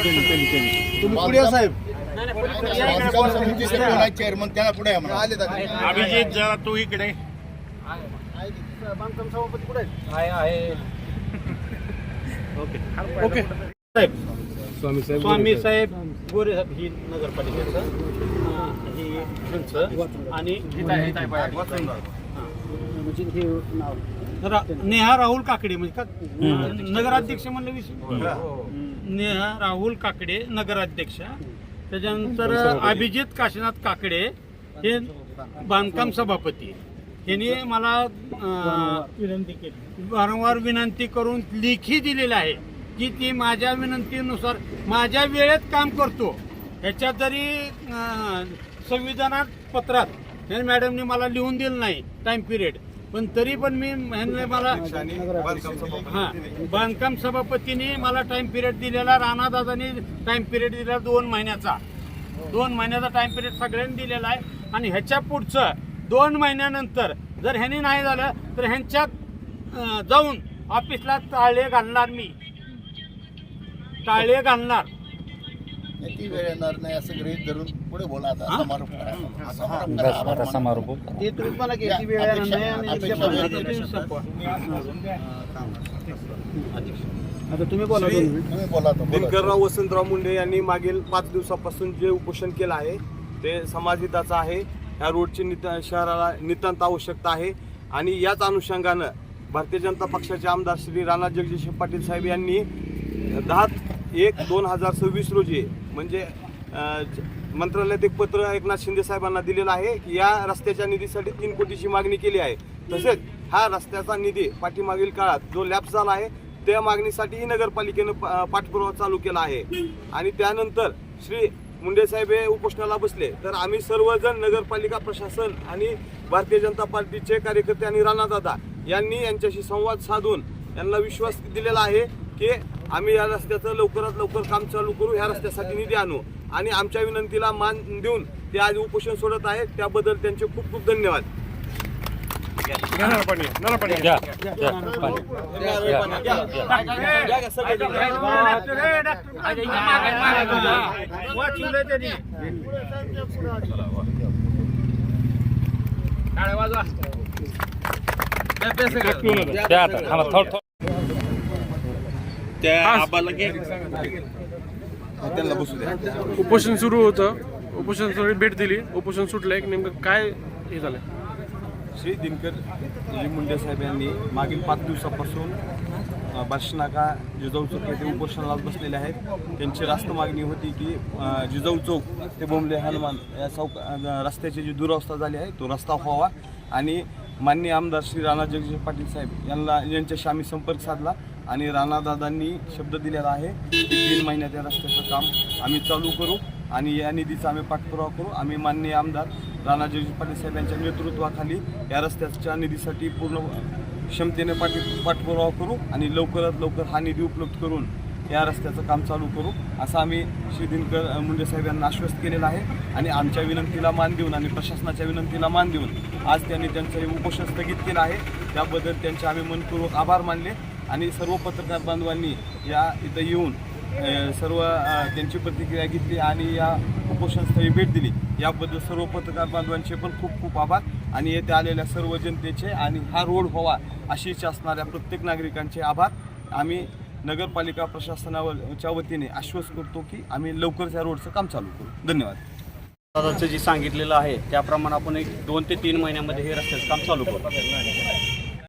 तुम्ही पुढे या साहेब. चेअरमन त्याला पुढे अभिजित जरा तू इकडे बांधकाम सभापती कुठे आहे. ओके ओके साहेब. स्वामी साहेब गोरे साहेब ही नगरपालिकेचं ही त्यांचं आणि नेहा राहुल काकडे म्हणजे का नगराध्यक्ष म्हणलं विषय. नेहा राहुल काकडे नगराध्यक्ष. त्याच्यानंतर अभिजित काशीनाथ काकडे हे बांधकाम सभापती. यांनी मला विनंती केली, वारंवार विनंती करून लेखी दिलेलं आहे की ती माझ्या विनंतीनुसार माझ्या वेळेत काम करतो. ह्याच्यात जरी संविधानात पत्रात हे मॅडमने मला लिहून दिलं नाही टाइम पिरियड, पण तरी पण मी मला बांधकाम सभापतीने मला टाइम पिरियड दिलेला, राणादादांनी टाइम पिरियड दिलेला 2 महिन्याचा. 2 महिन्याचा टाइम पिरियड सगळ्यांनी दिलेला आहे. आणि ह्याच्या पुढचं 2 महिन्यानंतर जर ह्यांनी नाही झालं तर ह्यांच्यात जाऊन ऑफिसला टाळे घालणार. मी टाळे घालणार. ती वेळ येणार नाही असं गृहीत धरून पुढे बोला. आता समारोप ते तुम्ही मला की वेळ येणार नाही आणि आता तुम्ही बोला. तुम्ही बोला. दिनकरराव वसंतराव मुंडे यांनी मागील 5 दिवसापासून जे उपोषण केलं आहे ते समाजहिताचं आहे. या रोडची शहराला नितांत आवश्यकता आहे आणि याच अनुषंगानं भारतीय जनता पक्षाचे आमदार श्री राणा जगजितसिंह पाटील साहेब यांनी 10/1/2026 रोजी म्हणजे मंत्रालयात एक पत्र एकनाथ शिंदे साहेबांना दिलेलं आहे की या रस्त्याच्या निधीसाठी 3 कोटीची मागणी केली आहे. तसेच हा रस्त्याचा निधी पाठीमागील काळात जो लॅप्स झाला आहे त्या मागणीसाठीही नगरपालिकेनं पाठपुरावा चालू केला आहे. आणि त्यानंतर श्री मुंडे साहेब हे उपोषणाला बसले तर आम्ही सर्वजण नगरपालिका प्रशासन आणि भारतीय जनता पार्टीचे कार्यकर्ते आणि राणादादा यांनी यांच्याशी संवाद साधून यांना विश्वास दिलेला आहे की आम्ही या रस्त्याचं लवकरात लवकर काम चालू करू, ह्या रस्त्यासाठी निधी आणू. आणि आमच्या विनंतीला मान देऊन ते आज उपोषण सोडत आहेत. त्याबद्दल त्यांचे खूप खूप धन्यवाद. उपोषण सुरू होतं, उपोषण भेट दिली, उपोषण सुटलं एक नेमकं काय हे झालं. श्री दिनकरजी मुंडे साहेब यांनी मागील 5 दिवसापासून बार्शीनाका जिजाऊ चौक येथे उपोषणाला बसलेले आहेत. त्यांची रास्त मागणी होती की जिजाऊ चौक ते बोंबले हनुमान या रस्त्याची जी दुरवस्था झाली आहे तो रस्ता व्हावा. आणि माननीय आमदार श्री राणा जगजितसिंह पाटील साहेब यांच्याशी आम्ही संपर्क साधला आणि राणादादांनी शब्द दिलेला आहे की 3 महिन्यात या रस्त्याचं काम आम्ही चालू करू आणि या निधीचा आम्ही पाठपुरावा करू. आम्ही माननीय आमदार राणा जगजितसिंह पाटील साहेब यांच्या नेतृत्वाखाली या रस्त्याच्या निधीसाठी पूर्ण क्षमतेने पाठपुरावा करू आणि लवकरात लवकर हा निधी उपलब्ध करून या रस्त्याचं काम चालू करू असं आम्ही श्री दिनकर मुंडे साहेब यांना आश्वस्त केलेलं आहे. आणि आमच्या विनंतीला मान देऊन आणि प्रशासनाच्या विनंतीला मान देऊन आज त्यांनी त्यांचं हे उपोषण स्थगित केलं आहे. त्याबद्दल त्यांचे आम्ही मनपूर्वक आभार मानले आणि सर्व पत्रकार बांधवांनी या इथं येऊन सर्व त्यांची प्रतिक्रिया घेतली आणि या उपोषणस्थळी भेट दिली. याबद्दल सर्व पत्रकार बांधवांचे पण खूप खूप आभार आणि येथे आलेल्या सर्व जनतेचे आणि हा रोड व्हावा अशी इच्छा असणाऱ्या प्रत्येक नागरिकांचे आभार. आम्ही नगरपालिका प्रशासनाच्या वतीने आश्वस्त करतो की आम्ही लवकरच या रोडचं काम चालू करू. धन्यवाद. दादाचं जे सांगितलेलं आहे त्याप्रमाणे आपण एक 2 ते 3 महिन्यामध्ये हे रस्त्याचं काम चालू करू.